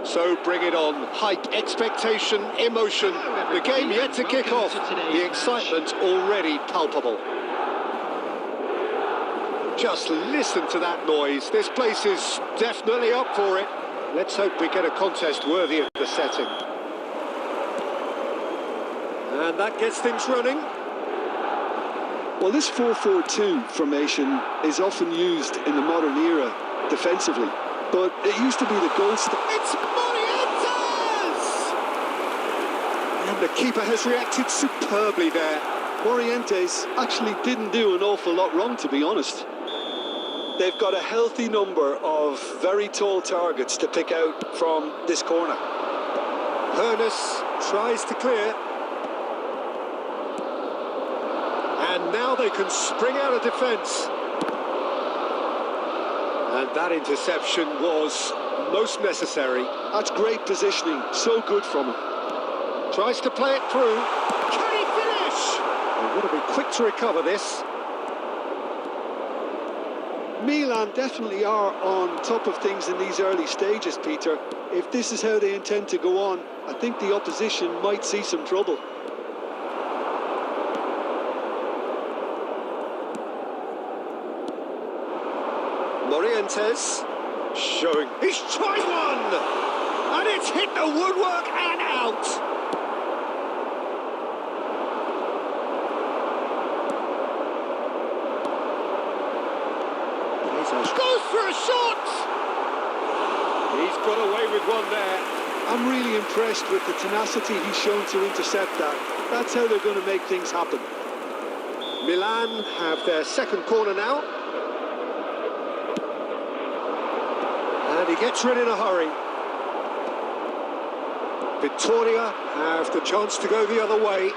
So bring it on. Hype, expectation, emotion. The game yet to kick off. The excitement already palpable. Just listen to that noise. This place is definitely up for it. Let's hope we get a contest worthy of the setting. And that gets things running. Well, this 4-4-2 formation is often used in the modern era defensively, but it used to be the gold standard. It's Morientes! And the keeper has reacted superbly there. Morientes actually didn't do an awful lot wrong, to be honest. They've got a healthy number of very tall targets to pick out from this corner. Hernus tries to clear. And now they can spring out of defence. And that interception was most necessary. That's great positioning, so good from him. Tries to play it through. Can he finish? They've got to be quick to recover this. Milan definitely are on top of things in these early stages, Peter. If this is how they intend to go on, I think the opposition might see some trouble. Morientes showing he's tried one, and it's hit the woodwork and out. Goes for a shot. He's got away with one there. I'm really impressed with the tenacity he's shown to intercept that. That's how they're going to make things happen. Milan have their second corner now. And he gets rid in a hurry. Victoria have the chance to go the other way.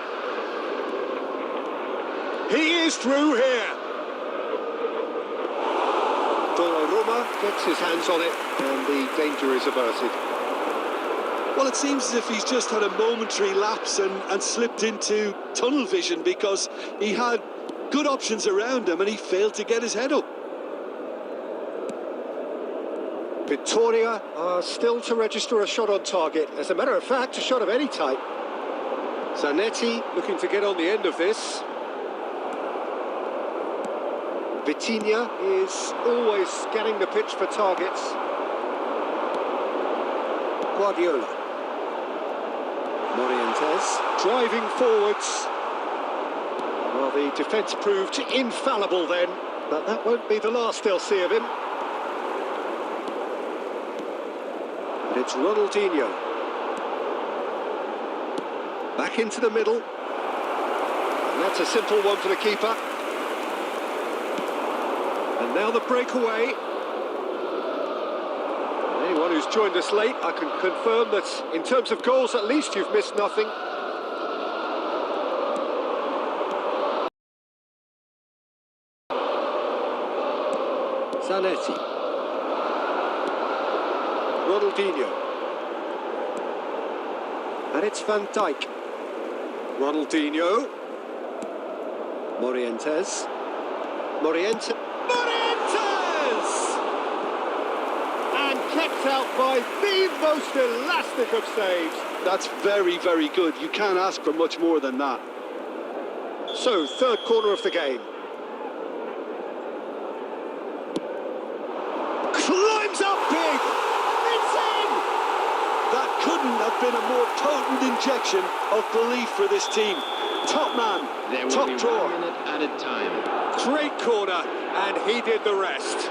He is through here. Donnarumma gets his hands on it, and the danger is averted. Well, it seems as if he's just had a momentary lapse and slipped into tunnel vision, because he had good options around him and he failed to get his head up. Victoria are still to register a shot on target. As a matter of fact, a shot of any type. Zanetti looking to get on the end of this. Vitinha is always scanning the pitch for targets. Guardiola. Morientes driving forwards. Well, the defence proved infallible then, but that won't be the last they'll see of him. It's Ronaldinho. Back into the middle. And that's a simple one for the keeper. And now the breakaway. Anyone who's joined us late, I can confirm that in terms of goals, at least you've missed nothing. Zanetti. Ronaldinho. And it's Van Dijk. Ronaldinho. Morientes. Morientes! And kept out by the most elastic of saves. That's very, very good. You can't ask for much more than that. So, third corner of the game. Climbs up big! It's in! That couldn't have been a more potent injection of belief for this team. Top man, top drawer. 1 minute added time. Great corner, and he did the rest.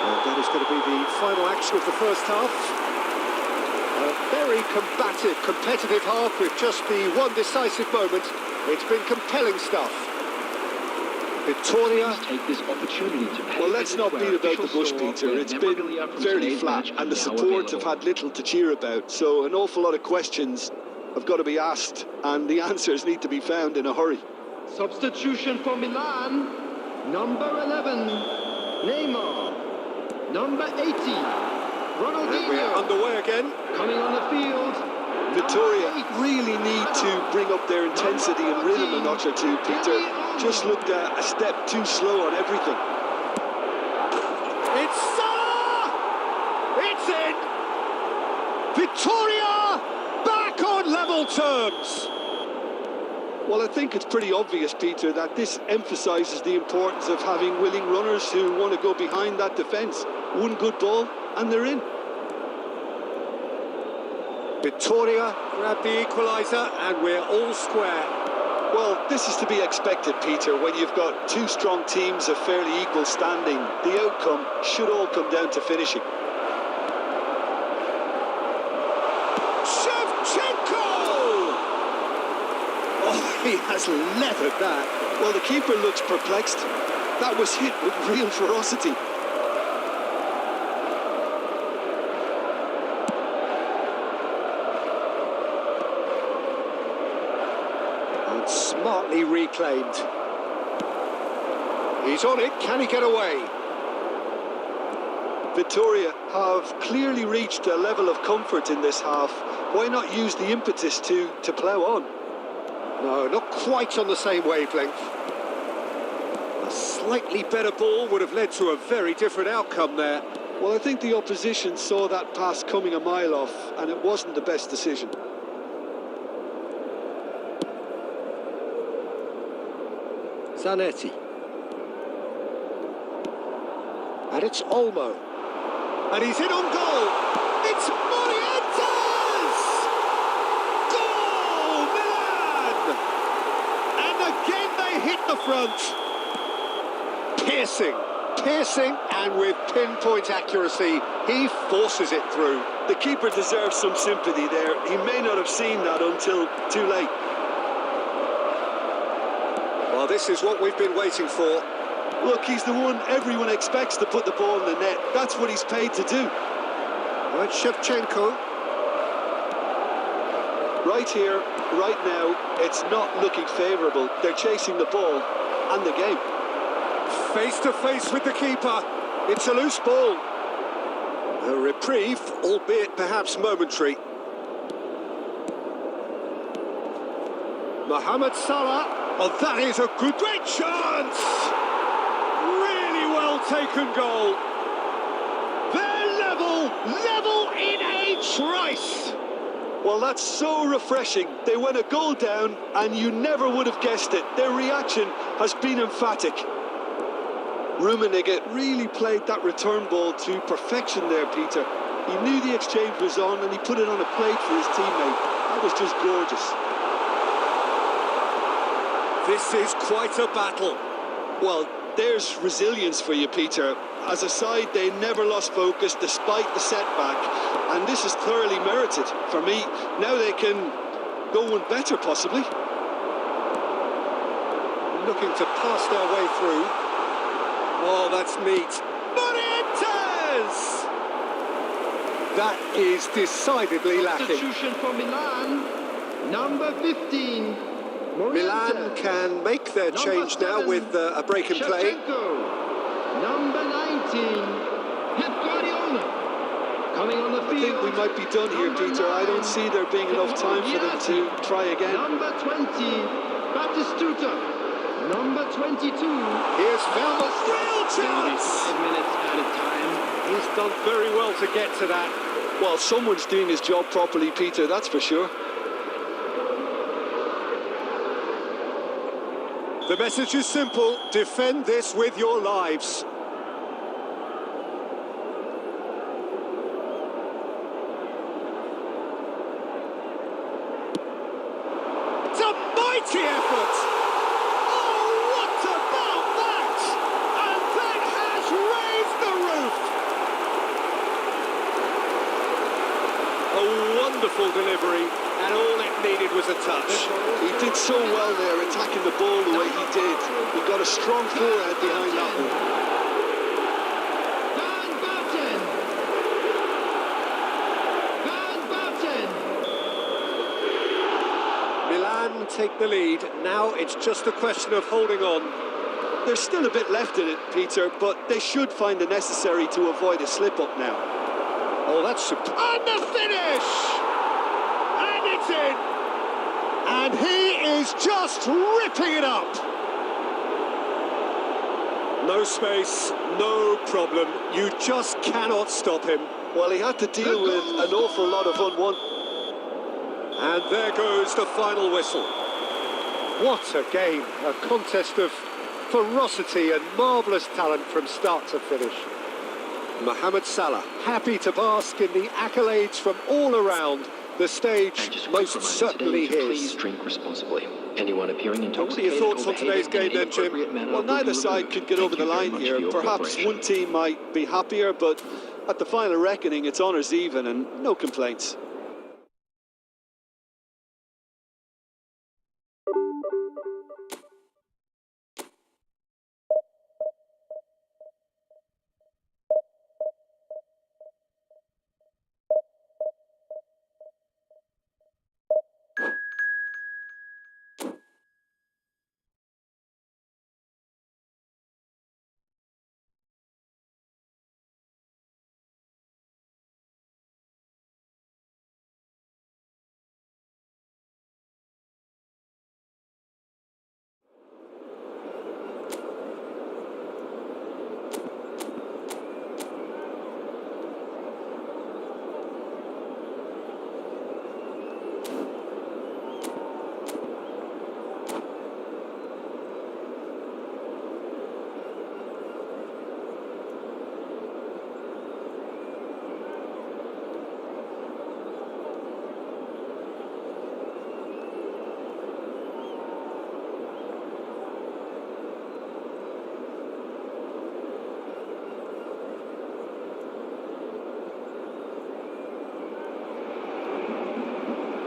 And that is going to be the final action of the first half. A very combative, competitive half with just the one decisive moment. It's been compelling stuff. Victoria take this opportunity to pay. Well, let's not beat about the bush, Peter. It's been fairly flat, and the support have had little to cheer about. So an awful lot of questions have got to be asked, and the answers need to be found in a hurry. Substitution for Milan, number 11, Neymar, number 80, Ronaldinho. And we're underway again. Coming on the field, Victoria really need to bring up their intensity and rhythm a notch or two, Peter. Just looked a step too slow on everything. It's Salah! It's in! terms. Well, I think it's pretty obvious, Peter, that this emphasises the importance of having willing runners who want to go behind that defence. One good ball, and they're in. Victoria grabbed the equaliser, and we're all square. Well, this is to be expected, Peter, when you've got two strong teams of fairly equal standing. The outcome should all come down to finishing. He has leathered that. Well, the keeper looks perplexed. That was hit with real ferocity. And smartly reclaimed. He's on it. Can he get away? Victoria have clearly reached a level of comfort in this half. Why not use the impetus to plough on? No, not quite on the same wavelength. A slightly better ball would have led to a very different outcome there. Well, I think the opposition saw that pass coming a mile off, and it wasn't the best decision. Zanetti. And it's Olmo. And he's in on goal. It's Morientes! Goal, Milan! And again they hit the front. Piercing, and with pinpoint accuracy, he forces it through. The keeper deserves some sympathy there. He may not have seen that until too late. Well, this is what we've been waiting for. Look, he's the one everyone expects to put the ball in the net. That's what he's paid to do. Right, Shevchenko. Right here, right now, it's not looking favourable. They're chasing the ball and the game. Face to face with the keeper. It's a loose ball. A reprieve, albeit perhaps momentary. Mohamed Salah. Oh, that is a great chance! Really well taken goal. They're level in a trice. Well, that's so refreshing. They went a goal down and you never would have guessed it. Their reaction has been emphatic. Rummenigge really played that return ball to perfection there, Peter. He knew the exchange was on and he put it on a plate for his teammate. That was just gorgeous. This is quite a battle. Well, there's resilience for you, Peter. As a side, they never lost focus despite the setback, and this is thoroughly merited. For me, now they can go one better, possibly. Looking to pass their way through. Oh, that's neat. Morientes! That is decidedly lacking. Substitution for Milan, number 15. Milan can make their change now with a break in play. Number 19, Pep Guardiola. Coming on the field. I think we might be done here, Peter. I don't see there being enough time for them to try again. Number 20, Batistuta. Number 22. Here's Velma's real chance. 5 minutes at a time. He's done very well to get to that. Well, someone's doing his job properly, Peter, that's for sure. The message is simple: defend this with your lives. It's a mighty effort! Oh, what about that? And that has raised the roof! A wonderful delivery, and all it needed was a touch. He did so well there, attacking the ball the way he did. He got a strong forehead behind that one. Van Basten. Milan take the lead. Now it's just a question of holding on. There's still a bit left in it, Peter, but they should find the necessary to avoid a slip-up now. Oh, that's superb. And the finish! And it's in! And he is just ripping it up! No space, no problem. You just cannot stop him. Well, he had to deal with an awful lot of unwanted. And there goes the final whistle. What a game, a contest of ferocity and marvellous talent from start to finish. Mohamed Salah, happy to bask in the accolades from all around. The stage most certainly his. Please drink responsibly. Anyone appearing intoxicated. What are your thoughts on today's game then, Jim? Well, neither side could get over the line here. Perhaps one team might be happier, but at the final reckoning, it's honours even and no complaints.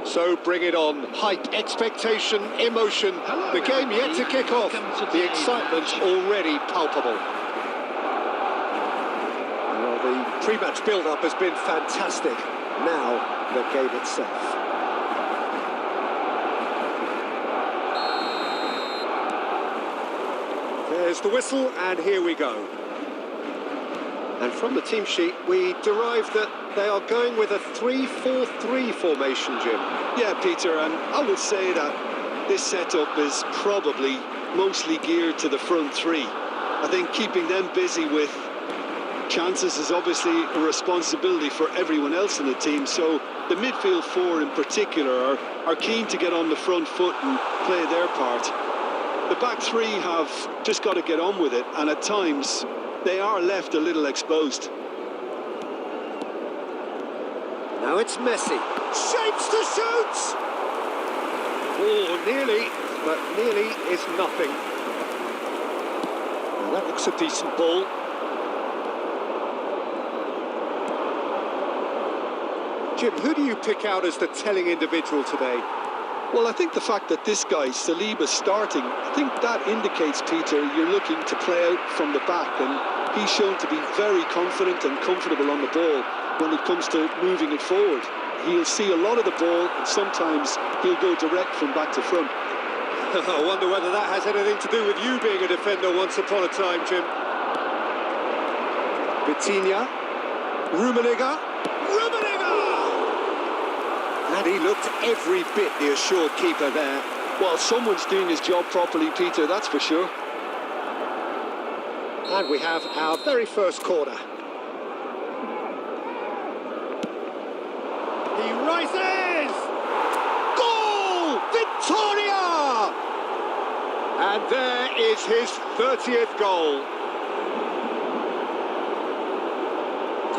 So bring it on. Hype, expectation, emotion. The game yet to kick off. The excitement already palpable. Well, the pre-match build-up has been fantastic. Now, the game itself. There's the whistle, and here we go. And from the team sheet, we derive that they are going with a 3-4-3 formation, Jim. Yeah, Peter, and I would say that this setup is probably mostly geared to the front three. I think keeping them busy with chances is obviously a responsibility for everyone else in the team, so the midfield four in particular are keen to get on the front foot and play their part. The back three have just got to get on with it, and at times they are left a little exposed. Now it's Messi. Shapes to shoot! Oh, nearly, but nearly is nothing. Now that looks a decent ball. Jim, who do you pick out as the telling individual today? Well, I think the fact that this guy, Saliba's starting, I think that indicates, Peter, you're looking to play out from the back, and he's shown to be very confident and comfortable on the ball when it comes to moving it forward. He'll see a lot of the ball, and sometimes he'll go direct from back to front. I wonder whether that has anything to do with you being a defender once upon a time, Jim. Vitinha, Rummenigge. And he looked every bit the assured keeper there. Well, someone's doing his job properly, Peter, that's for sure. And we have our very first corner. He rises! Goal! Victoria! And there is his 30th goal.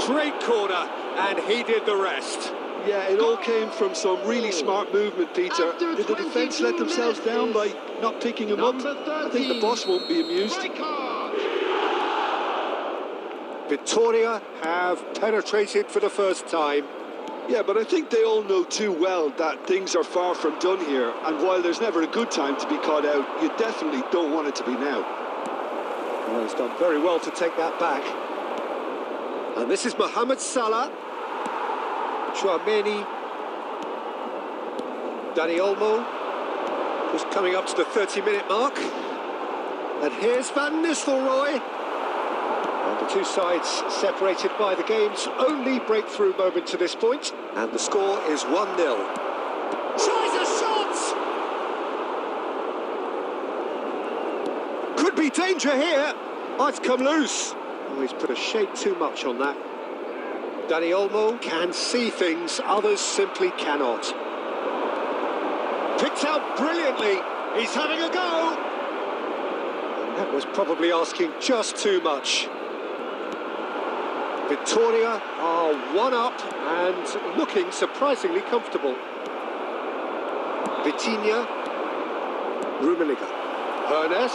Great corner, and he did the rest. Yeah, it all came from some really smart movement, Peter. Did the defence let themselves down by not picking him up? I think the boss won't be amused. Victoria have penetrated for the first time. Yeah, but I think they all know too well that things are far from done here, and while there's never a good time to be caught out, you definitely don't want it to be now. Well, he's done very well to take that back. And this is Mohamed Salah. Chouameni, Dani Olmo, just coming up to the 30-minute mark. And here's Van Nistelrooy. And the two sides separated by the game's only breakthrough moment to this point. And the score is 1-0. Tries a shot! Could be danger here. Oh, it's come loose. Oh, he's put a shade too much on that. Dani Olmo can see things others simply cannot. Picked out brilliantly. He's having a go. And that was probably asking just too much. Victoria are 1-up and looking surprisingly comfortable. Vitinha, Rummenigge. Hernes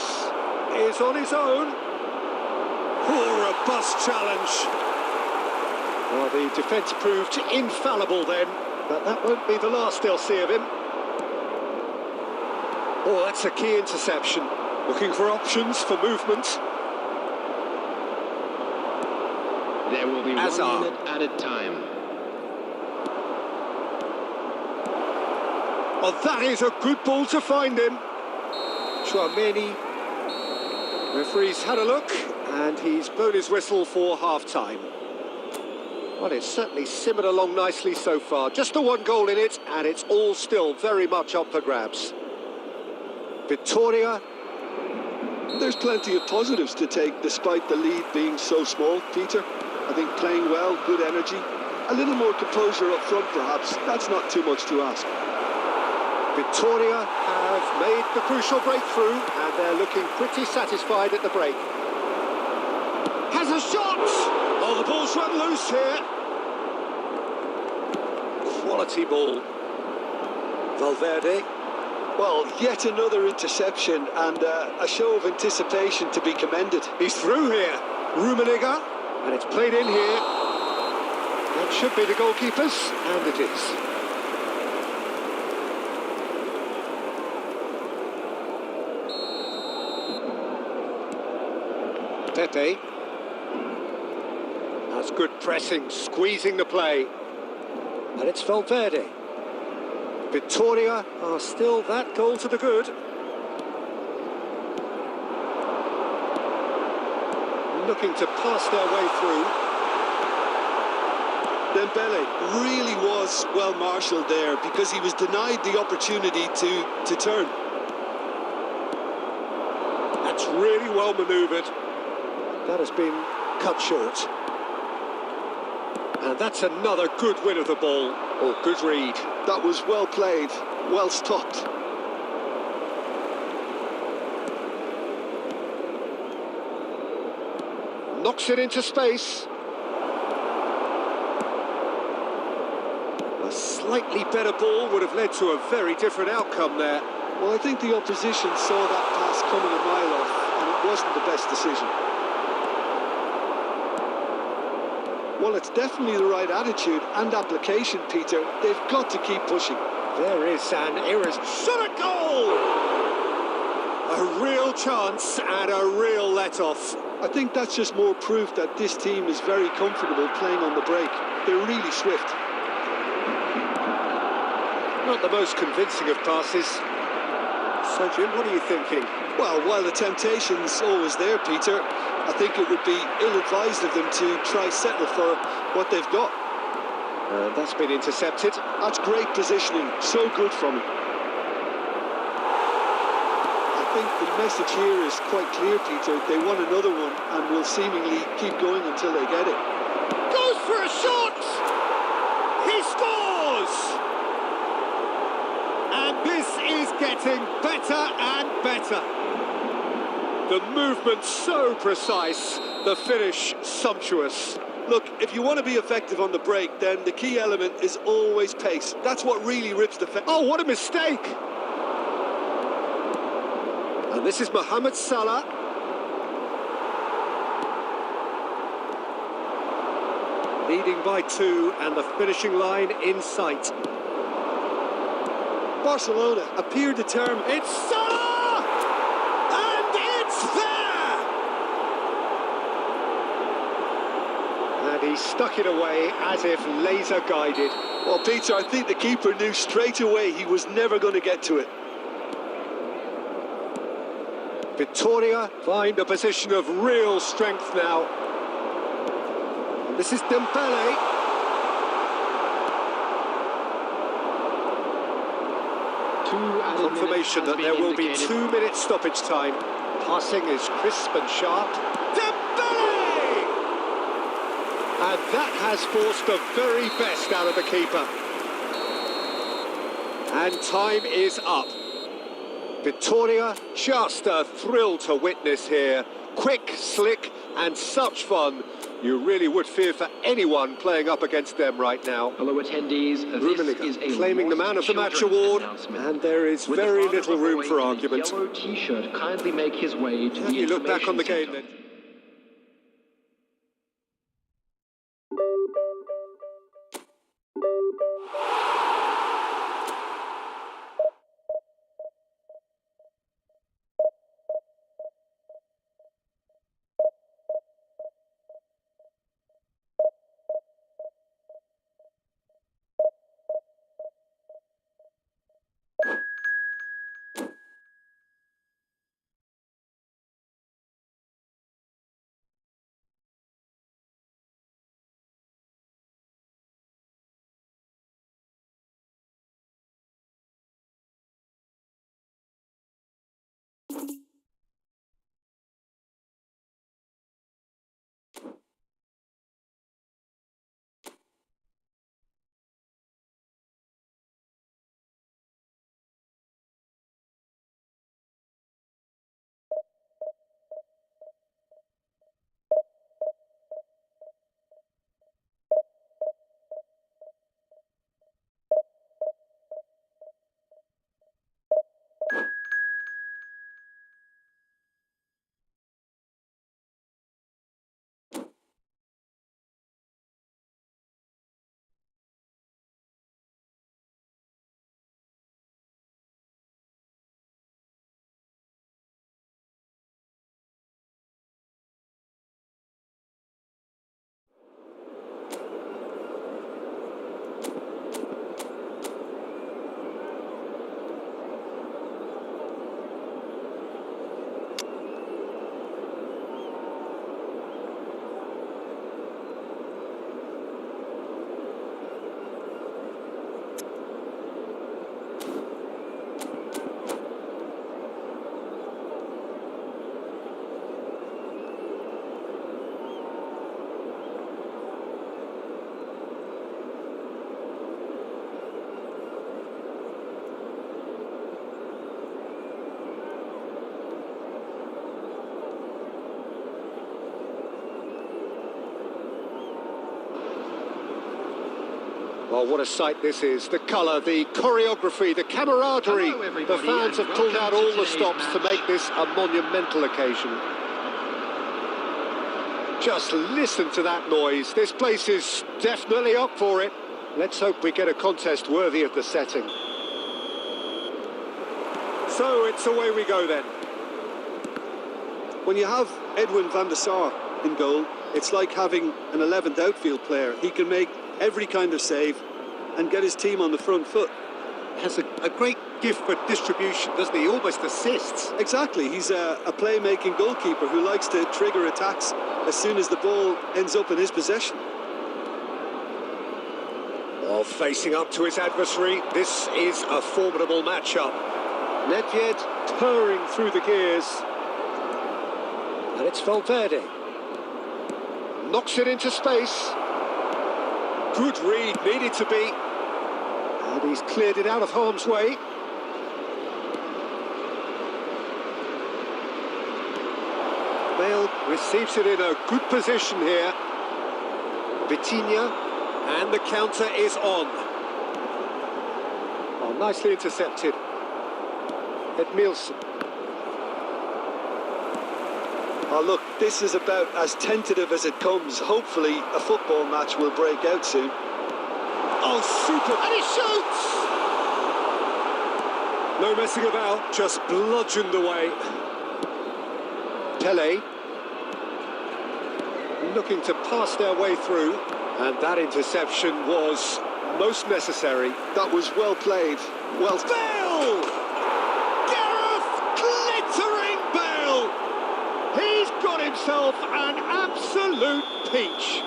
is on his own. Oh, robust challenge. Well, the defence proved infallible then, but that won't be the last they'll see of him. Oh, that's a key interception. Looking for options for movement. There will be Hazard. 1 minute added time. Oh, that is a good ball to find him. Chouameni. Referee's had a look, and he's blown his whistle for half-time. Well, it's certainly simmered along nicely so far. Just the one goal in it, and it's all still very much up for grabs. Victoria. There's plenty of positives to take despite the lead being so small, Peter. I think playing well, good energy. A little more composure up front, perhaps. That's not too much to ask. Victoria have made the crucial breakthrough, and they're looking pretty satisfied at the break. Has a shot! Oh, the ball's run loose here. Quality ball. Valverde. Well, yet another interception and a show of anticipation to be commended. He's through here. Rummenigge. And it's played in here. That should be the goalkeepers, and it is. Pepe. That's good pressing, squeezing the play. And it's Valverde. Victoria are still that goal to the good. Looking to pass their way through. Dembele really was well marshalled there because he was denied the opportunity to turn. That's really well manoeuvred. That has been cut short. And that's another good win of the ball, or good read. That was well played, well stopped. Knocks it into space. A slightly better ball would have led to a very different outcome there. Well, I think the opposition saw that pass coming a mile off, and it wasn't the best decision. Well, it's definitely the right attitude and application, Peter. They've got to keep pushing. There is an shot at goal! A real chance and a real let-off. I think that's just more proof that this team is very comfortable playing on the break. They're really swift. Not the most convincing of passes. So, Jim, what are you thinking? Well, while the temptation's always there, Peter, I think it would be ill-advised of them to try settle for what they've got. That's been intercepted. That's great positioning, so good from him. I think the message here is quite clear, Peter. They want another one and will seemingly keep going until they get it. Goes for a shot! He scores! And this is getting better and better. The movement so precise, the finish sumptuous. Look, if you want to be effective on the break, then the key element is always pace. That's what really rips the... Oh, what a mistake! And this is Mohamed Salah. Leading by 2, and the finishing line in sight. Barcelona appear determined. It's Salah! And it's there! And he stuck it away as if laser-guided. Well, Peter, I think the keeper knew straight away he was never going to get to it. Victoria find a position of real strength now. And this is Dembele. Confirmation that there will be 2 minutes stoppage time. Passing is crisp and sharp. Dembele! And that has forced the very best out of the keeper. And time is up. Victoria, just a thrill to witness here. Quick, slick, and such fun. You really would fear for anyone playing up against them right now. Hello, attendees. This is a claiming the Man of the Match award, and there is very little room for argument. Yellow T-shirt kindly make his way to the You look back on the game information then. Well, what a sight this is. The colour, the choreography, the camaraderie. Hello, The everybody, fans and have pulled out welcome all to the today's stops to match. make this a monumental occasion. Just listen to that noise. This place is definitely up for it. Let's hope we get a contest worthy of the setting. So it's away we go then. When you have Edwin van der Sar in goal, it's like having an 11th outfield player. He can make every kind of save and get his team on the front foot. Has a great gift for distribution, doesn't he? Almost assists. Exactly, he's a playmaking goalkeeper who likes to trigger attacks as soon as the ball ends up in his possession. While facing up to his adversary, this is a formidable matchup. Nedved purring through the gears. And it's Valverde. Knocks it into space. Good read, needed to be. And he's cleared it out of harm's way. Bale receives it in a good position here. Vitinha, and the counter is on. Oh, nicely intercepted. Edmilson. Oh, look, this is about as tentative as it comes. Hopefully, a football match will break out soon. Oh, super! And he shoots! No messing about, just bludgeoned away. Pele. Looking to pass their way through. And that interception was most necessary. That was well played. Well, Bale! Gareth glittering Bale! He's got himself an absolute peach.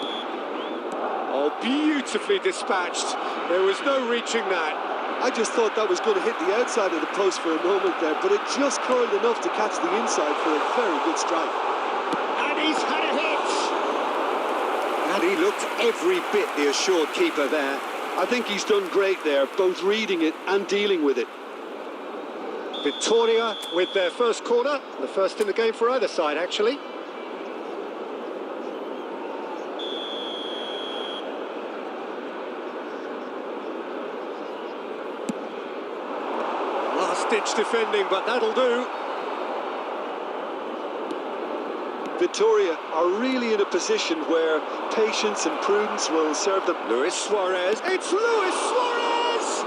Oh, beautifully dispatched. There was no reaching that. I just thought that was going to hit the outside of the post for a moment there, but it just curled enough to catch the inside for a very good strike. And he's had a hit! And he looked every bit the assured keeper there. I think he's done great there, both reading it and dealing with it. Victoria with their first corner, the first in the game for either side, actually. Last-ditch defending, but that'll do. Victoria are really in a position where patience and prudence will serve them. Luis Suarez. It's Luis Suarez!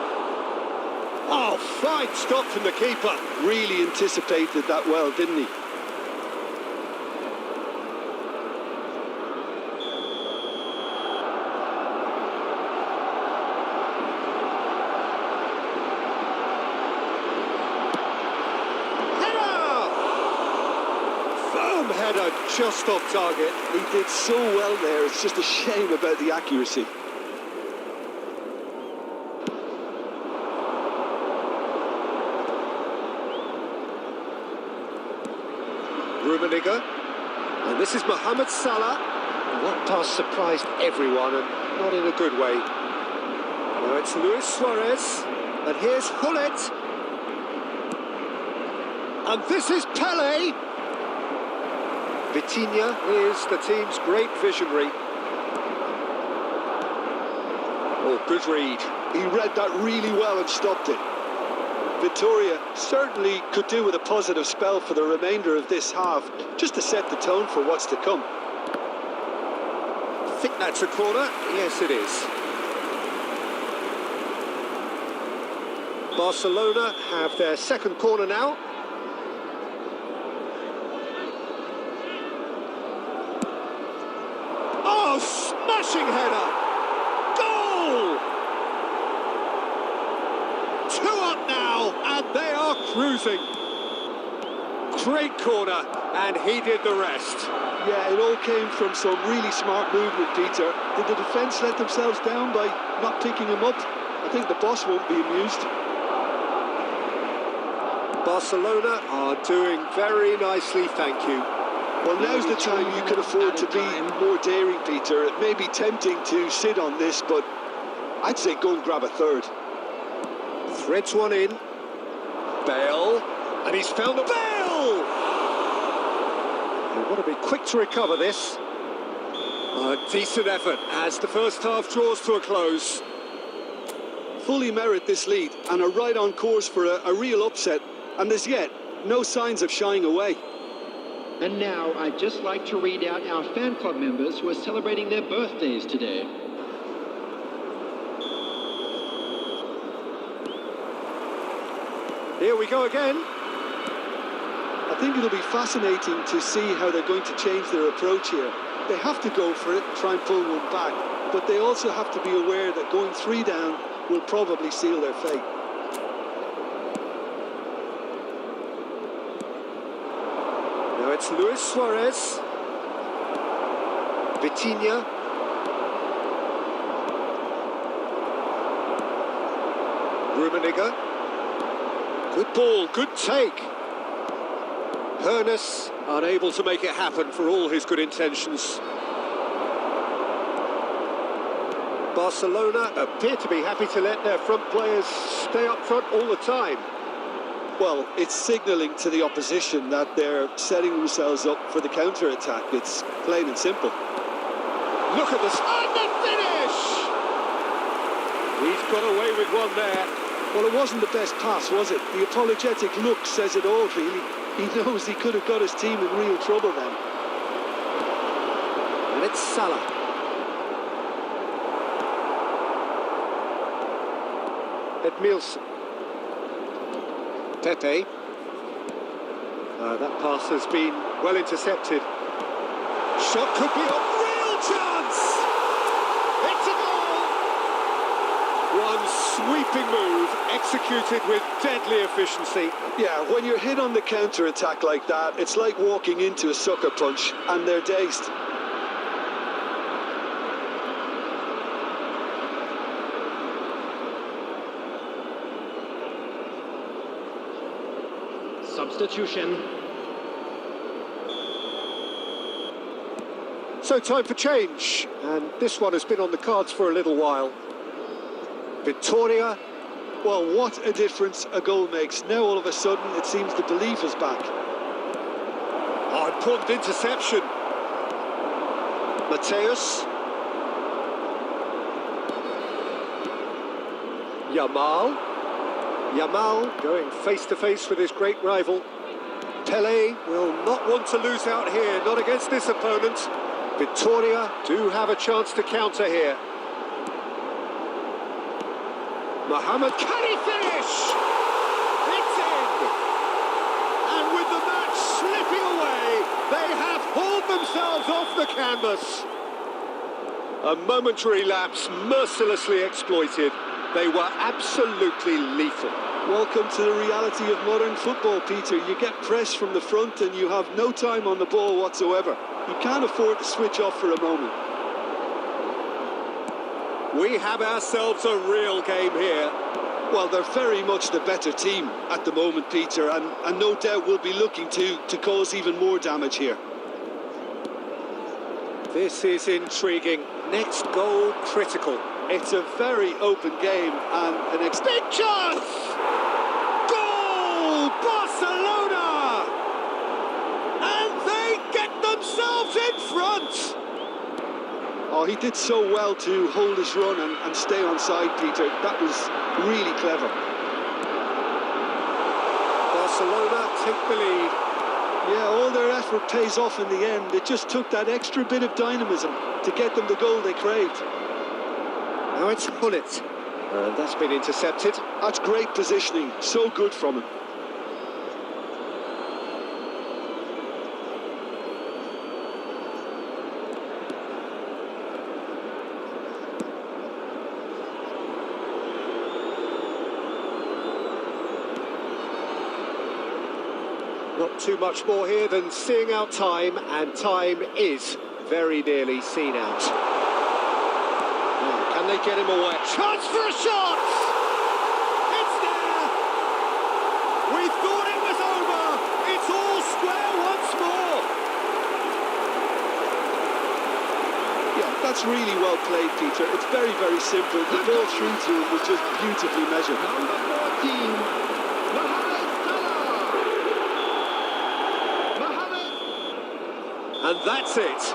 Oh, fine stop from the keeper. Really anticipated that well, didn't he? Header just off target. He did so well there, it's just a shame about the accuracy. Rummenigge, and this is Mohamed Salah. That pass surprised everyone, and not in a good way. Now it's Luis Suarez, and here's Hullet. And this is Pele. Vitinha is the team's great visionary. Oh, good read. He read that really well and stopped it. Victoria certainly could do with a positive spell for the remainder of this half, just to set the tone for what's to come. I think that's a corner. Yes, it is. Barcelona have their second corner now. Oh, smashing header! Goal! 2 up now, and they are cruising. Great corner, and he did the rest. Yeah, it all came from some really smart movement, Peter. Did the defence let themselves down by not picking him up? I think the boss won't be amused. Barcelona are doing very nicely, thank you. Well, now's the time you can afford to be more daring, Peter. It may be tempting to sit on this, but I'd say go and grab a third. Threads one in. Bale, and he's found a Bale! They want to be quick to recover this. A decent effort as the first half draws to a close. Fully merit this lead and are right on course for a real upset. And as yet, no signs of shying away. And now I'd just like to read out our fan club members who are celebrating their birthdays today. Here we go again. I think it'll be fascinating to see how they're going to change their approach here. They have to go for it, try and pull one back, but they also have to be aware that going 3 down will probably seal their fate. Now it's Luis Suarez. Vitinha. Rummenigge. Good ball, good take. Hernes unable to make it happen for all his good intentions. Barcelona appear to be happy to let their front players stay up front all the time. Well, it's signalling to the opposition that they're setting themselves up for the counter-attack. It's plain and simple. Look at this, and the finish! He's got away with one there. Well, it wasn't the best pass, was it? The apologetic look says it all, really. He knows he could have got his team in real trouble then. And it's Salah. Edmilson. Pepe. That pass has been well intercepted. Shot could be a real chance! It's a goal! One sweeping move, executed with deadly efficiency. Yeah, when you're hit on the counter-attack like that, it's like walking into a sucker punch, and they're dazed. Substitution. So time for change, and this one has been on the cards for a little while. Victoria. Well, what a difference a goal makes. Now all of a sudden it seems the belief is back. Oh, important interception. Mateus. Yamal going face-to-face with his great rival. Pele will not want to lose out here, not against this opponent. Victoria do have a chance to counter here. Mohamed, can he finish? It's in! And with the match slipping away, they have hauled themselves off the canvas. A momentary lapse mercilessly exploited. They were absolutely lethal. Welcome to the reality of modern football, Peter. You get press from the front and you have no time on the ball whatsoever. You can't afford to switch off for a moment. We have ourselves a real game here. Well, they're very much the better team at the moment, Peter, and no doubt will be looking to cause even more damage here. This is intriguing. Next goal critical. It's a very open game and an Big chance! Goal! Barcelona! And they get themselves in front! Oh, he did so well to hold his run and stay on side, Peter. That was really clever. Barcelona take the lead. Yeah, all their effort pays off in the end. It just took that extra bit of dynamism to get them the goal they craved. Now it's Hullet. And that's been intercepted. That's great positioning. So good from him. Not too much more here than seeing out time, and time is very nearly seen out. Now, can they get him away? Chance for a shot! It's there! We thought it was over! It's all square once more! Yeah, that's really well played, Peter. It's very, very simple. The ball through to him was just beautifully measured. Number 14, Mohamed Salah. Mohamed. And that's it.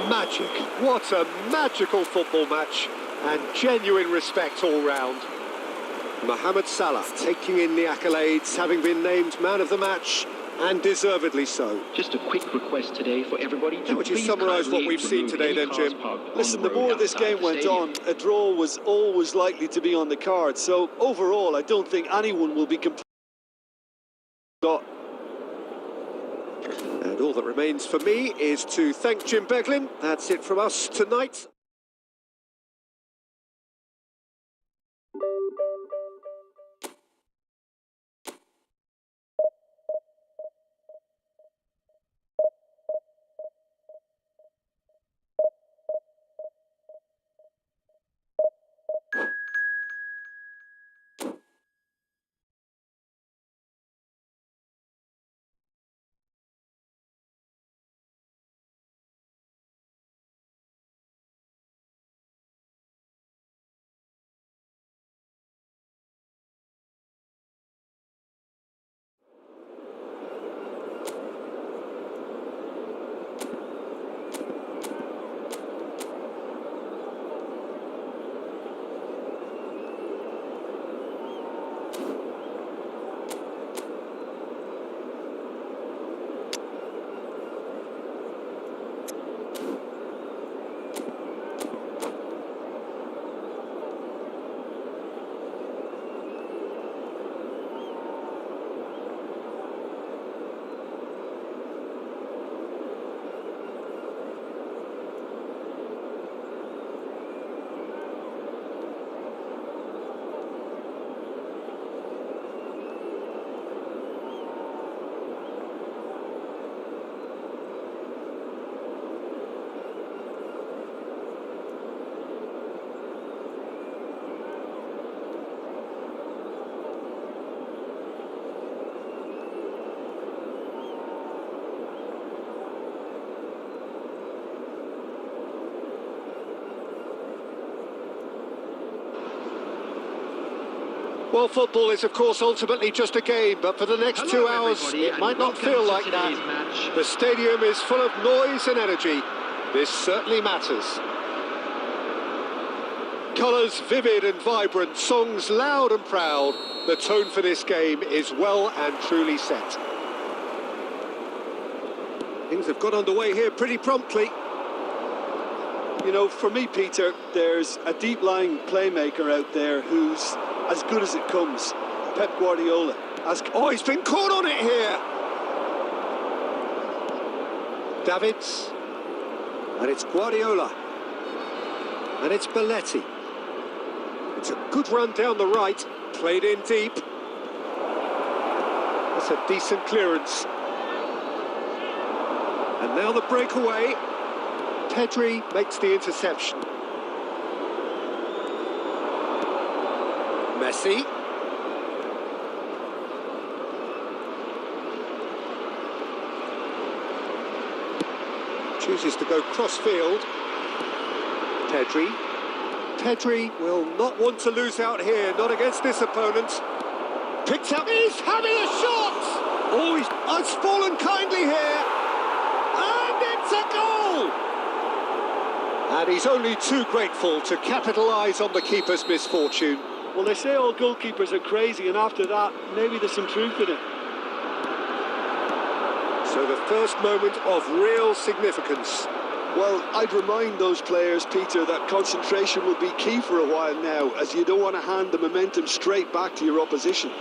Magic. What a magical football match. And genuine respect all round. Mohamed Salah taking in the accolades, having been named man of the match, and deservedly so. Just a quick request today for everybody to How would you please summarise what kindly we've seen remove today any then, cars Jim? parked on Listen, the the more road this outside game the went stadium. on, a draw was always likely to be on the card. So overall, I don't think anyone will be completely got. And all that remains for me is to thank Jim Beglin. That's it from us tonight. Well, football is, of course, ultimately just a game, but for the next Hello, 2 hours, everybody, it and might not welcome feel to like that. today's match. The stadium is full of noise and energy. This certainly matters. Colours vivid and vibrant, songs loud and proud. The tone for this game is well and truly set. Things have got underway here pretty promptly. You know, for me, Peter, there's a deep-lying playmaker out there who's as good as it comes. Pep Guardiola. Oh, he's been caught on it here. Davids. And it's Guardiola. And it's Belletti. It's a good run down the right. Played in deep. That's a decent clearance. And now the breakaway. Pedri makes the interception. Messi. Chooses to go cross-field. Pedri. Pedri will not want to lose out here, not against this opponent. Picks up, he's having a shot! Oh, he's fallen kindly here. And it's a goal! And he's only too grateful to capitalise on the keeper's misfortune. Well, they say all goalkeepers are crazy, and after that, maybe there's some truth in it. So the first moment of real significance. Well, I'd remind those players, Peter, that concentration will be key for a while now, as you don't want to hand the momentum straight back to your opposition.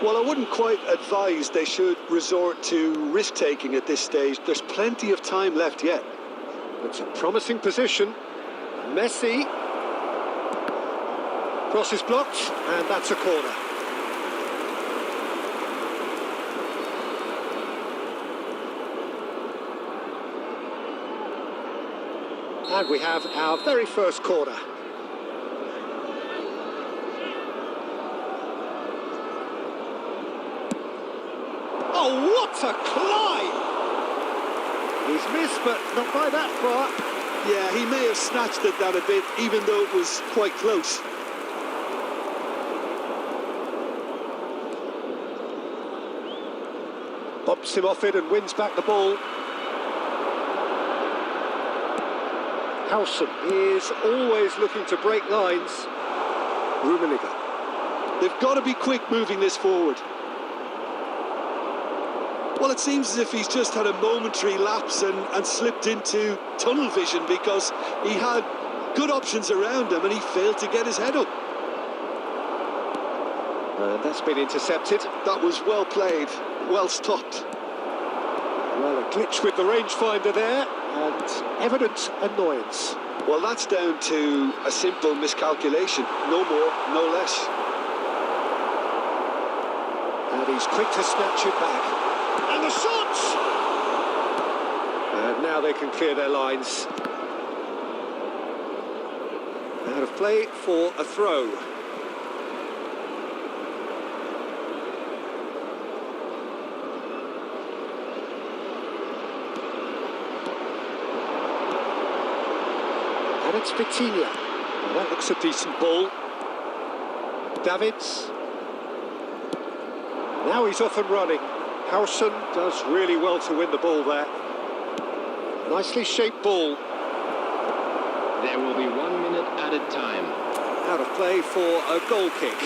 Well, I wouldn't quite advise they should resort to risk-taking at this stage. There's plenty of time left yet. It's a promising position. Messi. Cross is blocked, and that's a corner. And we have our very first corner. Oh, what a climb! He's missed, but not by that far. Yeah, he may have snatched at that a bit, even though it was quite close. Bumps him off it and wins back the ball. Howson is always looking to break lines. Rummenigge. They've got to be quick moving this forward. Well, it seems as if he's just had a momentary lapse and slipped into tunnel vision, because he had good options around him and he failed to get his head up. And that's been intercepted. That was well played, well stopped. Well, a glitch with the rangefinder there, and evident annoyance. Well, that's down to a simple miscalculation. No more, no less. And he's quick to snatch it back. And the shot! And now they can clear their lines. Out of play for a throw. And it's Vitinha. Well, that looks a decent ball. Davids. Now he's off and running. Howson does really well to win the ball there. Nicely shaped ball. There will be 1 minute added time. Out of play for a goal kick.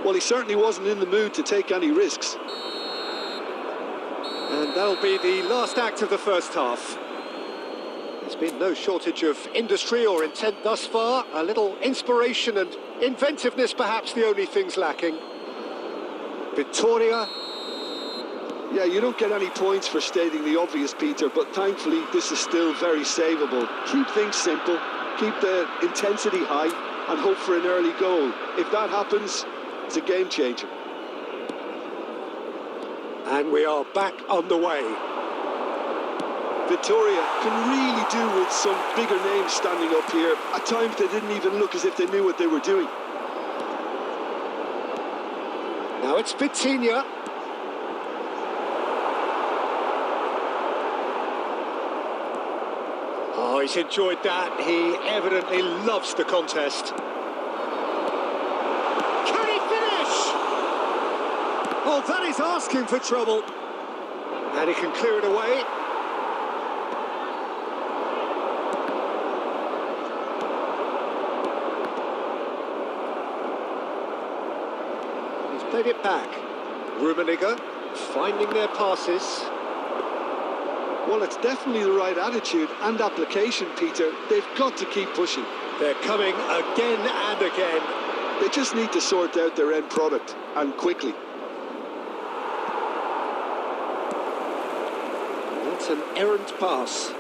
Well, he certainly wasn't in the mood to take any risks. And that'll be the last act of the first half. There's been no shortage of industry or intent thus far. A little inspiration and inventiveness, perhaps the only things lacking. Victoria. Yeah, you don't get any points for stating the obvious, Peter, but thankfully this is still very savable. Keep things simple, keep the intensity high, and hope for an early goal. If that happens, it's a game changer. And we are back on the way. Victoria can really do with some bigger names standing up here. At times they didn't even look as if they knew what they were doing. Now it's Vitinha. Oh, he's enjoyed that. He evidently loves the contest. Can he finish? Oh, that is asking for trouble. And he can clear it away. He's played it back. Rummenigge finding their passes. Well, it's definitely the right attitude and application, Peter. They've got to keep pushing. They're coming again and again. They just need to sort out their end product, and quickly. That's an errant pass.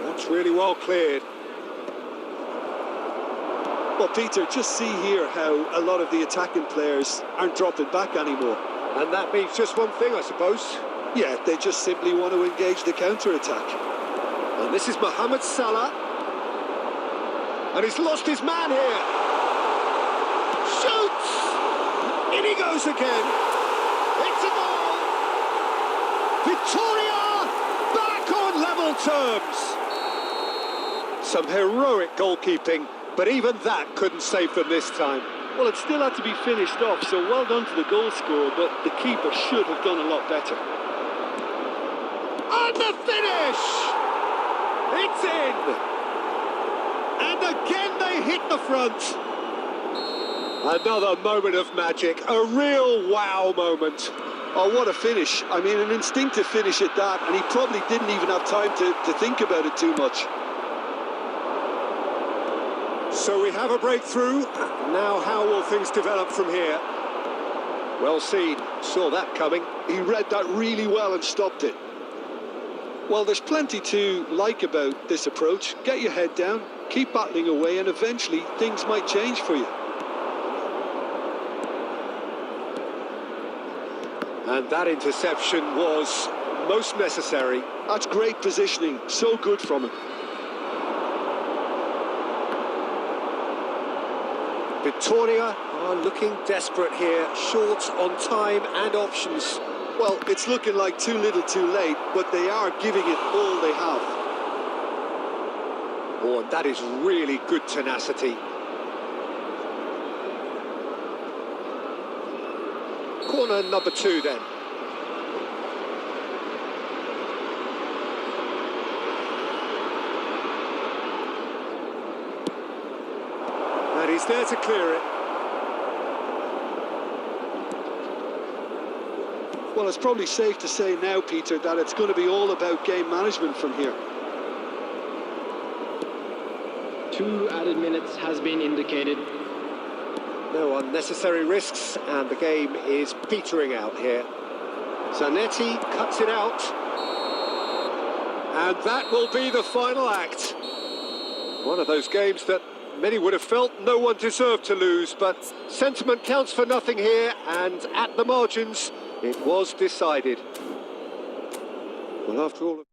That's really well cleared. Well, Peter, just see here how a lot of the attacking players aren't dropping back anymore. And that means just one thing, I suppose. Yeah, they just simply want to engage the counter-attack. And this is Mohamed Salah. And he's lost his man here. Shoots! In he goes again. It's a goal! Victoria back on level terms. Some heroic goalkeeping, but even that couldn't save them this time. Well, it still had to be finished off, so well done to the goal scorer, but the keeper should have done a lot better. And the finish! It's in! And again they hit the front. Another moment of magic, a real wow moment. Oh, what a finish. I mean, an instinctive finish at that, and he probably didn't even have time to think about it too much. So we have a breakthrough. Now how will things develop from here? Well seen, saw that coming. He read that really well and stopped it. Well, there's plenty to like about this approach. Get your head down, keep battling away, and eventually things might change for you. And that interception was most necessary. That's great positioning, so good from him. Victoria are looking desperate here, short on time and options. Well, it's looking like too little too late, but they are giving it all they have. Oh, and that is really good tenacity. Corner number 2 then. And he's there to clear it. Well, it's probably safe to say now, Peter, that it's going to be all about game management from here. 2 added minutes has been indicated. No unnecessary risks, and the game is petering out here. Zanetti cuts it out. And that will be the final act. One of those games that many would have felt no one deserved to lose, but sentiment counts for nothing here, and at the margins, it was decided. Well, after all...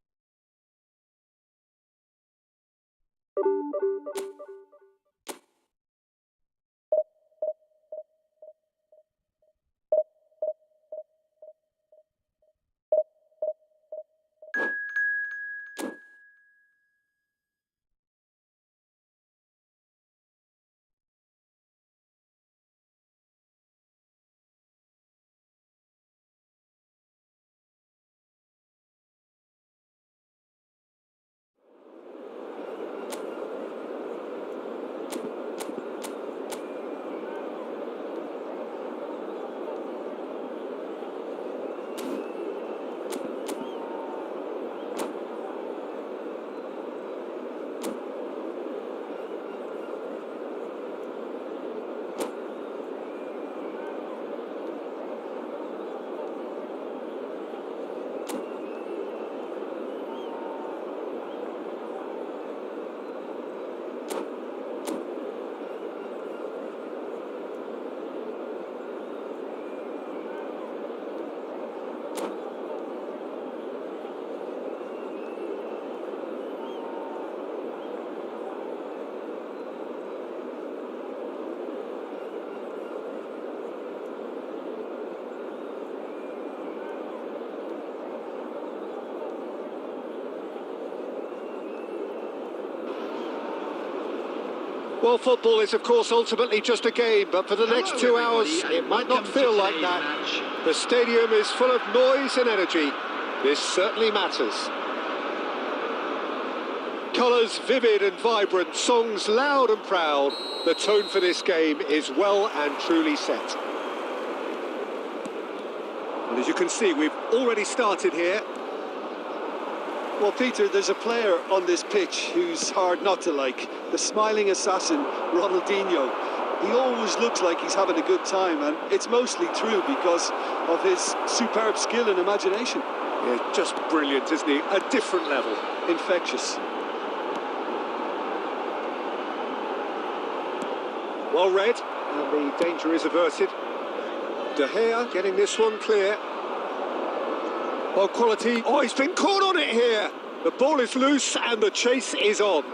Well, football is, of course, ultimately just a game, but for the next 2 hours, it might not feel like that. The stadium is full of noise and energy. This certainly matters. Colours vivid and vibrant, songs loud and proud. The tone for this game is well and truly set. And as you can see, we've already started here. Well, Peter, there's a player on this pitch who's hard not to like. The smiling assassin, Ronaldinho. He always looks like he's having a good time, and it's mostly true because of his superb skill and imagination. Yeah, just brilliant, isn't he? A different level. Infectious. Well read, and the danger is averted. De Gea getting this one clear. Well, quality. Oh, he's been caught on it here. The ball is loose and the chase is on.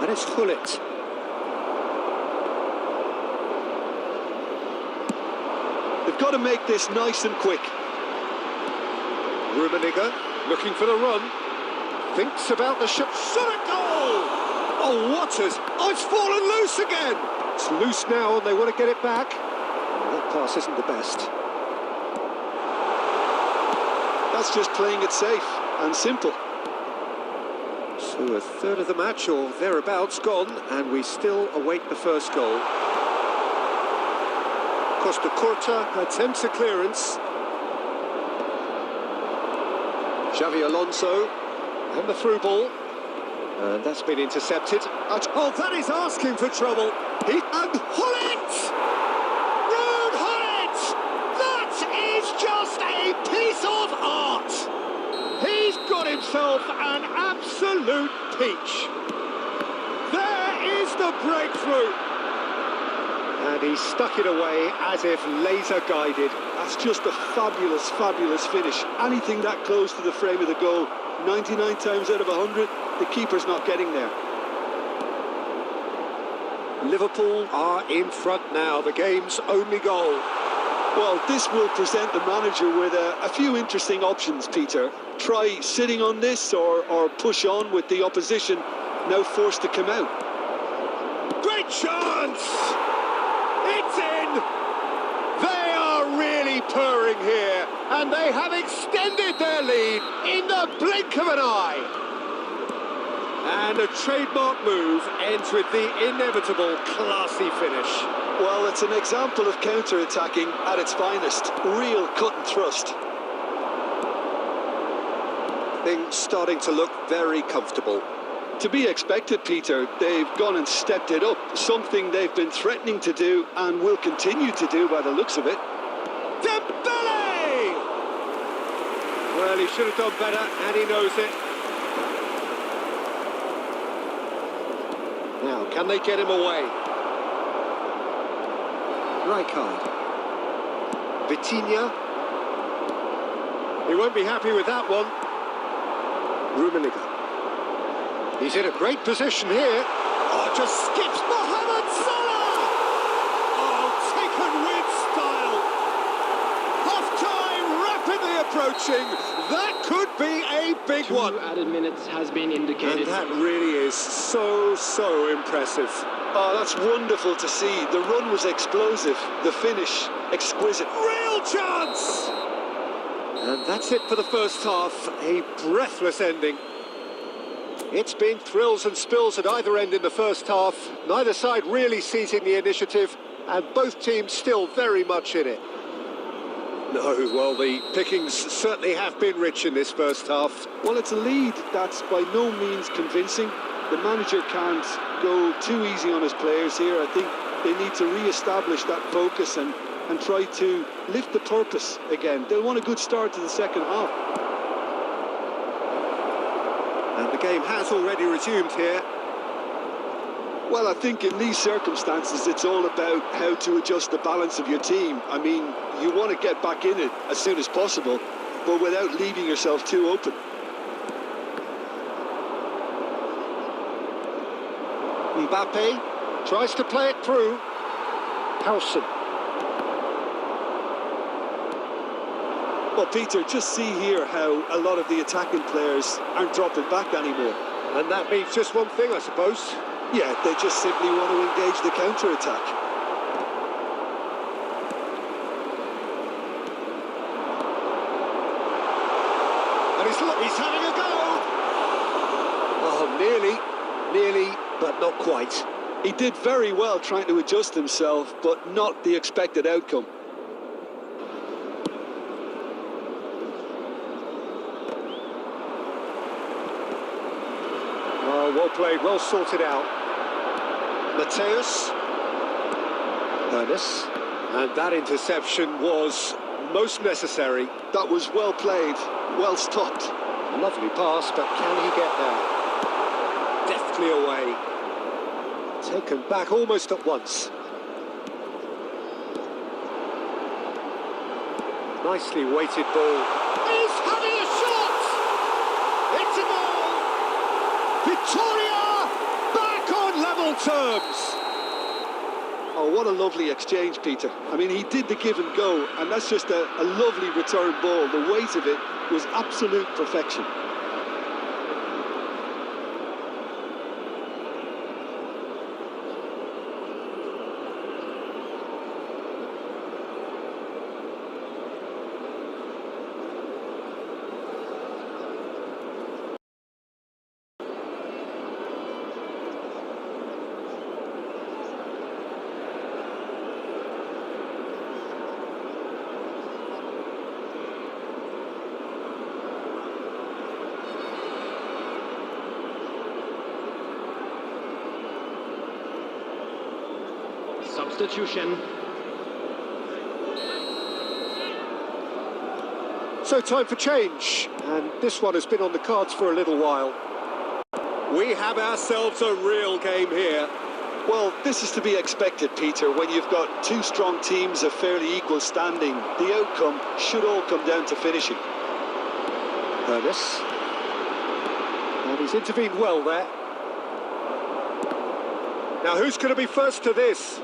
And it's Gullit. They've got to make this nice and quick. Rummenigge looking for the run. Thinks about the shot. Shot a goal! Oh, what has... Oh, it's fallen loose again! It's loose now and they want to get it back. Oh, that pass isn't the best. That's just playing it safe and simple. So a third of the match or thereabouts gone, and we still await the first goal. Costa Curta attempts a clearance. Xavi Alonso, and the through ball. And that's been intercepted. Oh, that is asking for trouble. And Gullit! Ruud Gullit! That is just a piece of art! He's got himself an absolute peach. There is the breakthrough. And he stuck it away as if laser guided. That's just a fabulous, fabulous finish. Anything that close to the frame of the goal, 99 times out of 100, the keeper's not getting there. Liverpool are in front now, the game's only goal. Well, this will present the manager with a few interesting options, Peter. Try sitting on this or push on with the opposition now forced to come out. Great chance! It's in! They are really purring here, and they have extended their lead in the blink of an eye. And a trademark move ends with the inevitable classy finish. Well, it's an example of counter-attacking at its finest. Real cut and thrust. Things starting to look very comfortable. To be expected, Peter. They've gone and stepped it up. Something they've been threatening to do and will continue to do by the looks of it. Dembele! Well, he should have done better, and he knows it. Now, can they get him away? Rijkaard. Vitinha. He won't be happy with that one. Rummenigge. He's in a great position here. Oh, just skips Mohamed Salah! Oh, taken with style. Half-time rapidly approaching. That could be a big one. 2 added minutes has been indicated. And that really is so impressive. Oh, that's wonderful to see. The run was explosive. The finish, exquisite. Real chance! And that's it for the first half. A breathless ending. It's been thrills and spills at either end in the first half. Neither side really seizing the initiative, and both teams still very much in it. No, well, the pickings certainly have been rich in this first half. Well, it's a lead that's by no means convincing. The manager can't go too easy on his players here. I think they need to re-establish that focus and try to lift the purpose again. They'll want a good start to the second half. And the game has already resumed here. Well, I think in these circumstances, it's all about how to adjust the balance of your team. I mean, you want to get back in it as soon as possible, but without leaving yourself too open. Mbappe tries to play it through. Howson. Well, Peter, just see here how a lot of the attacking players aren't dropping back anymore. And that means just one thing, I suppose. Yeah, they just simply want to engage the counter-attack. And he's having a go! Oh, nearly, but not quite. He did very well trying to adjust himself, but not the expected outcome. Oh, well played, well sorted out. Mateus. Ernest. And that interception was most necessary. That was well played, well stopped. Lovely pass, but can he get there? Deftly away. Taken back almost at once. Nicely weighted ball. He's having a shot! It's a goal! Victoria back on level terms! Oh, what a lovely exchange, Peter. I mean, he did the give and go, and that's just a lovely return ball. The weight of it was absolute perfection. Substitution. So time for change, and this one has been on the cards for a little while. We have ourselves a real game here. Well, this is to be expected, Peter. When you've got two strong teams of fairly equal standing, the outcome should all come down to finishing. Ernest. And he's intervened well there. Now who's going to be first to this?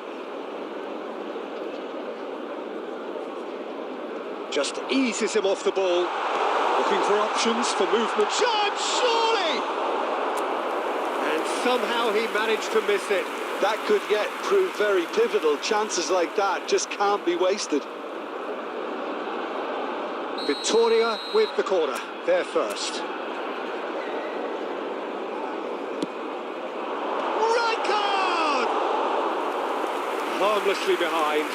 Just eases him off the ball. Looking for options for movement. Shot, surely! And somehow he managed to miss it. That could yet prove very pivotal. Chances like that just can't be wasted. Victoria with the corner. They're first. Right card! Harmlessly behind.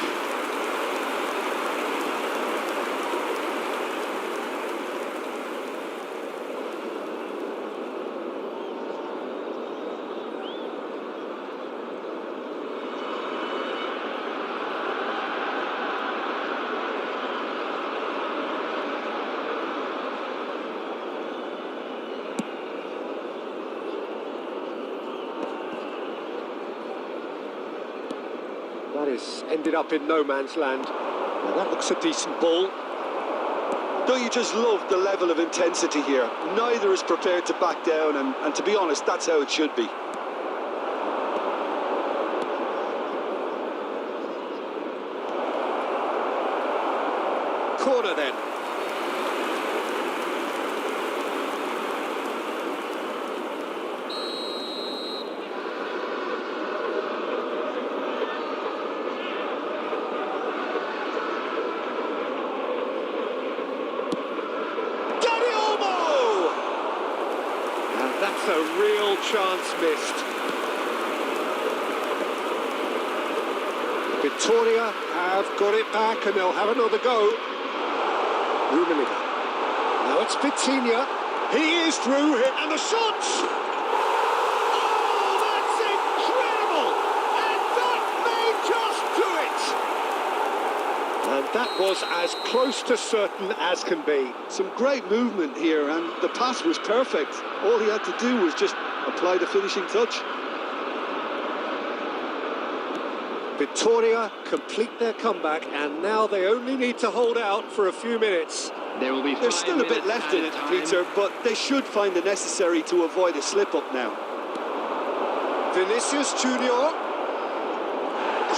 That has ended up in no man's land. Now that looks a decent ball. Don't you just love the level of intensity here? Neither is prepared to back down, and to be honest, that's how it should be. Corner then. That's a real chance missed. Victoria have got it back and they'll have another go. Rummenigge. Now it's Vitinha. He is through it and the shots! Oh, that's incredible! And that may just do it! And that was as close to certain as can be. Some great movement here, and the pass was perfect. All he had to do was just apply the finishing touch. Victoria complete their comeback, and now they only need to hold out for a few minutes. There will be There's still a bit left in it, Peter, but they should find the necessary to avoid a slip-up now. Vinicius Junior.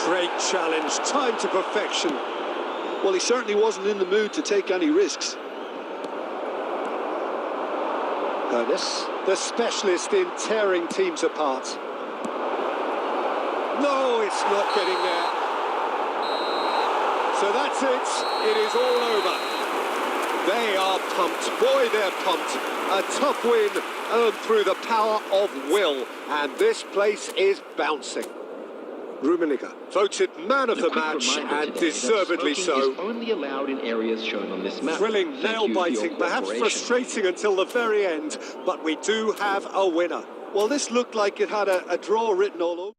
Great challenge, time to perfection. Well, he certainly wasn't in the mood to take any risks. Ernest, the specialist in tearing teams apart. No, it's not getting there. So that's it. It is all over. They are pumped. Boy, they're pumped. A tough win earned through the power of will. And this place is bouncing. Rummenigge voted man of the match, and deservedly so. Is only allowed in areas shown on this map. Thrilling, nail-biting, perhaps frustrating until the very end, but we do have a winner. Well, this looked like it had a draw written all over.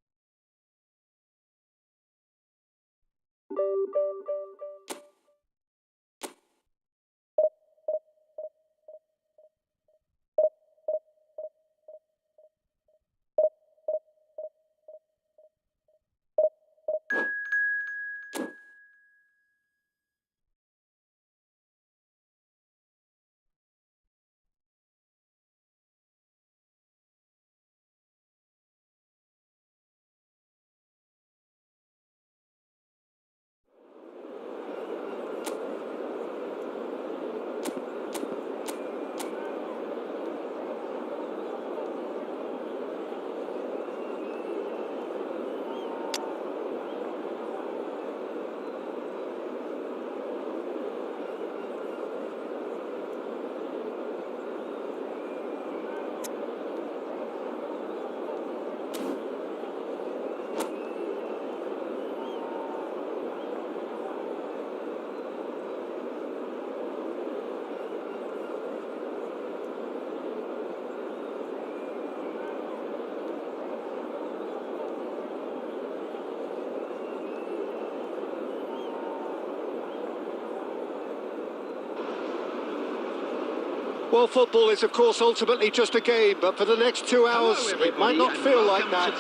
Well, football is, of course, ultimately just a game, but for the next 2 hours, it might not feel like that.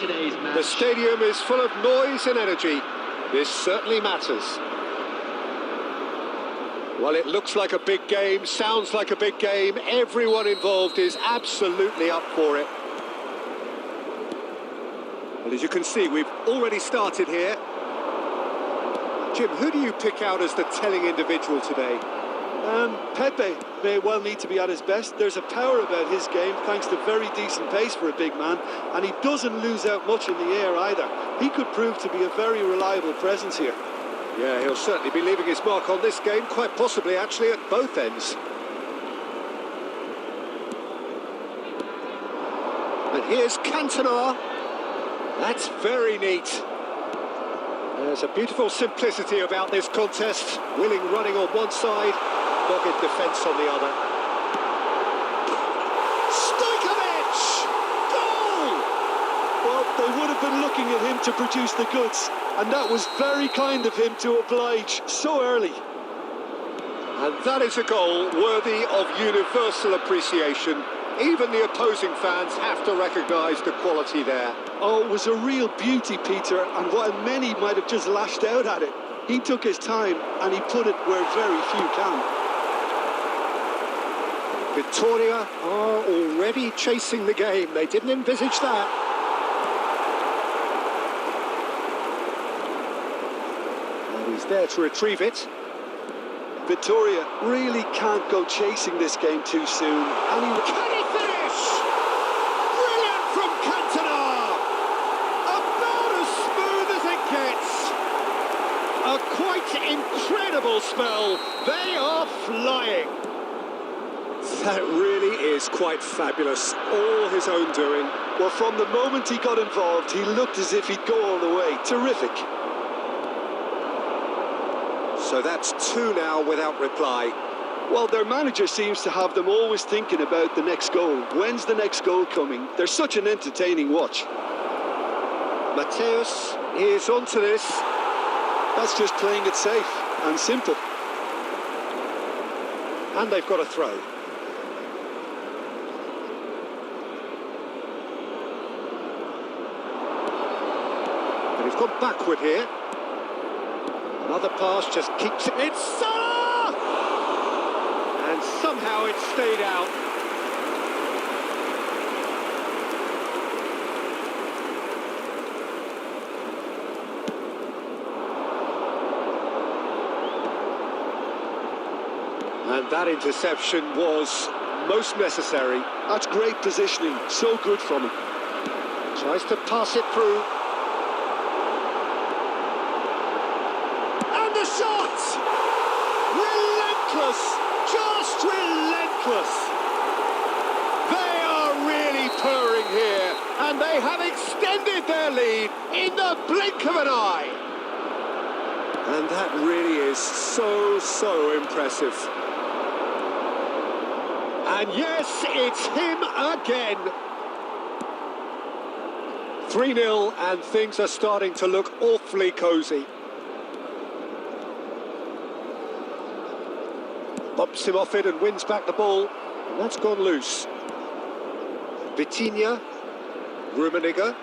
The stadium is full of noise and energy. This certainly matters. Well, it looks like a big game, sounds like a big game. Everyone involved is absolutely up for it. Well, as you can see, we've already started here. Jim, who do you pick out as the telling individual today? Pepe may well need to be at his best. There's a power about his game, thanks to very decent pace for a big man, and he doesn't lose out much in the air either. He could prove to be a very reliable presence here. Yeah, he'll certainly be leaving his mark on this game, quite possibly actually at both ends. And here's Cantona. That's very neat. There's a beautiful simplicity about this contest. Willing running on one side, dogged defence on the other. Stojkovic! Goal! Well, they would have been looking at him to produce the goods, and that was very kind of him to oblige so early. And that is a goal worthy of universal appreciation. Even the opposing fans have to recognise the quality there. Oh, it was a real beauty, Peter, and while many might have just lashed out at it, he took his time and he put it where very few can. Victoria are already chasing the game. They didn't envisage that. And he's there to retrieve it. Victoria really can't go chasing this game too soon. And can he finish? Brilliant from Cantona! About as smooth as it gets. A quite incredible spell. They are flying. That really is quite fabulous. All his own doing. Well, from the moment he got involved, he looked as if he'd go all the way. Terrific. So that's 2 now without reply. Well, their manager seems to have them always thinking about the next goal. When's the next goal coming? They're such an entertaining watch. Mateus is onto this. That's just playing it safe and simple. And they've got a throw. And he's gone backward here. Another pass just keeps it. It's Salah! And somehow it stayed out. And that interception was most necessary. That's great positioning. So good from him. Tries to pass it through. the shot! Relentless! Just relentless! They are really purring here, and they have extended their lead in the blink of an eye. And that really is so impressive. And yes, it's him again. 3-0, and things are starting to look awfully cosy. Bumps him off it and wins back the ball, and that's gone loose. Vitinha, Rummenigge.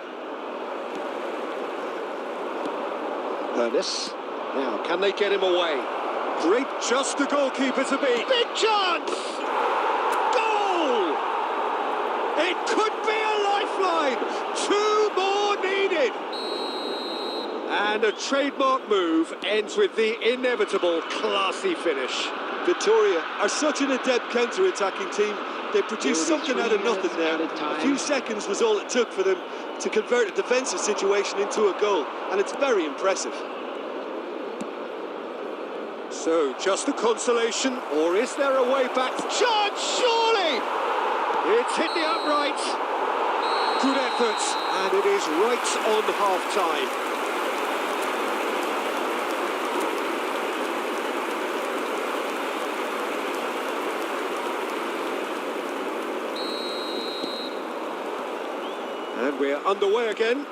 Ernest. Now, can they get him away? Great, just the goalkeeper to beat. Big chance! Goal! It could be a lifeline. 2 more needed. And a trademark move ends with the inevitable classy finish. Victoria are such an adept counter-attacking team. They produced something out of nothing there. A few seconds was all it took for them to convert a defensive situation into a goal, and it's very impressive. So, just a consolation, or is there a way back? Chance, surely! It's hit the upright. Good effort, and it is right on half-time. And we're underway again.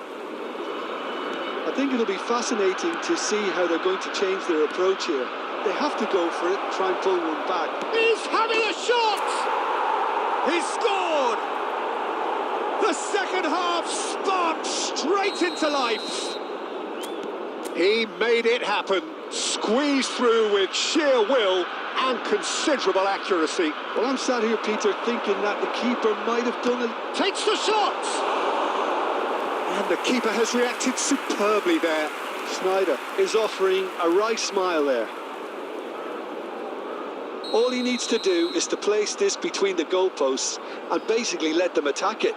I think it'll be fascinating to see how they're going to change their approach here. They have to go for it and try and pull one back. He's having a shot! He's scored! The second half sparked straight into life. He made it happen, squeezed through with sheer will and considerable accuracy. Well, I'm sat here, Peter, thinking that the keeper might have done it. Takes the shot! And the keeper has reacted superbly there. Sneijder is offering a wry smile there. All he needs to do is to place this between the goalposts and basically let them attack it.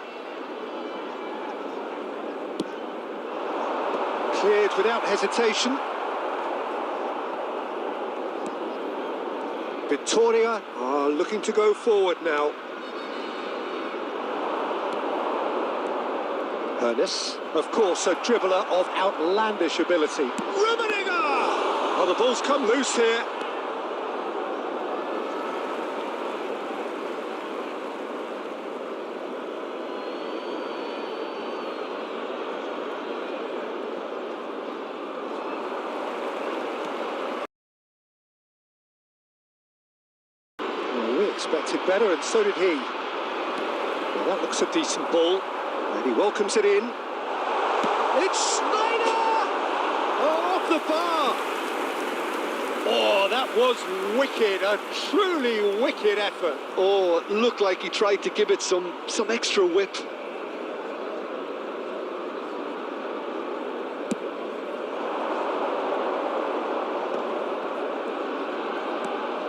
Cleared without hesitation. Victoria are looking to go forward now. Ernest, of course, a dribbler of outlandish ability. Rummenigge! Oh, the ball's come loose here. Well, we expected better, and so did he. Well, that looks a decent ball. And he welcomes it in. It's Sneijder! Oh, off the bar! Oh, that was wicked, a truly wicked effort. Oh, it looked like he tried to give it some extra whip.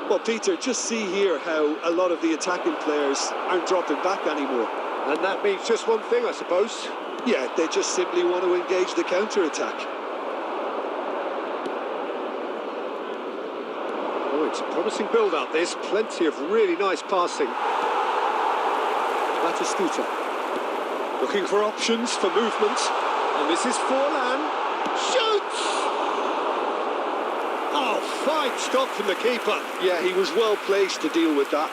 Well, Peter, just see here how a lot of the attacking players aren't dropping back anymore. And that means just one thing, I suppose. Yeah, they just simply want to engage the counter-attack. Oh, it's a promising build-up, this. Plenty of really nice passing. Batistuta. Looking for options for movement. And this is Forlan. Shoots! Oh, fine stop from the keeper. Yeah, he was well placed to deal with that.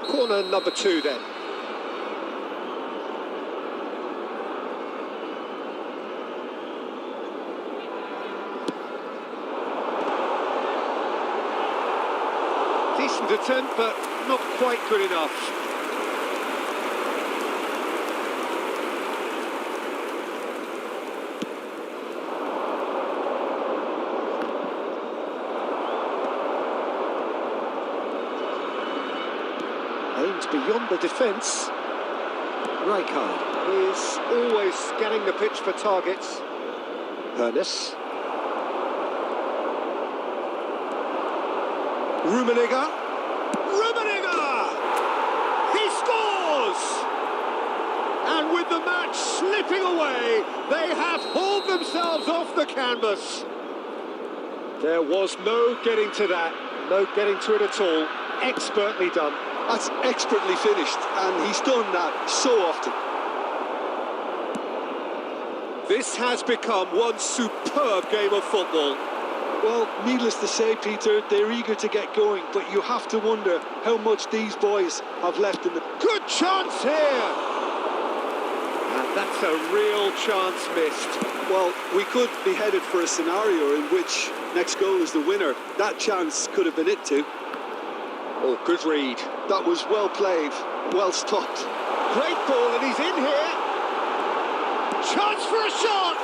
Corner number 2 then. Decent attempt, but not quite good enough. Aims beyond the defence. Rijkaard is always scanning the pitch for targets. Ernest. Rummenigge. Rummenigge! He scores! And with the match slipping slipping away. They have hauled themselves off the canvas. There was no getting to that, no getting to it at all. Expertly done. That's expertly finished, and he's done that so often. This has become one superb game of football. Well, needless to say, Peter, they're eager to get going, but you have to wonder how much these boys have left in them. Good chance here! And that's a real chance missed. Well, we could be headed for a scenario in which next goal is the winner. That chance could have been it too. Oh, good read. That was well played, well stopped. Great ball, and he's in here. Chance for a shot!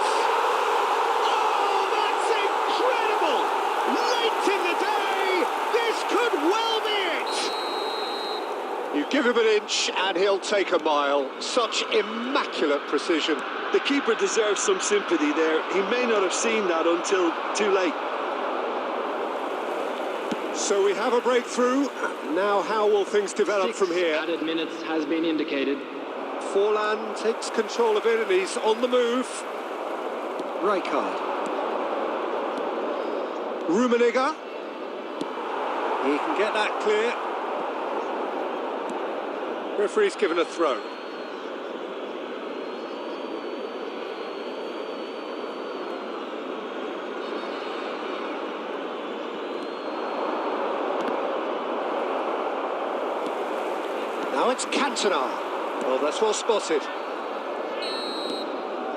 Oh, that's incredible! Late in the day, this could well be it! You give him an inch and he'll take a mile. Such immaculate precision. The keeper deserves some sympathy there. He may not have seen that until too late. So we have a breakthrough. Now how will things develop 6 from here? added minutes has been indicated. Forlan takes control of it and he's on the move. Rijkaard. Rummenigge. He can get that clear. Referee's given a throw. Now it's Cantona. Well, that's well spotted.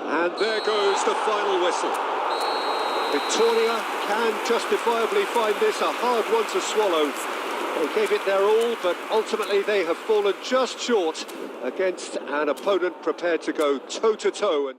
And there goes the final whistle. Victoria can justifiably find this a hard one to swallow. They gave it their all, but ultimately they have fallen just short against an opponent prepared to go toe-to-toe.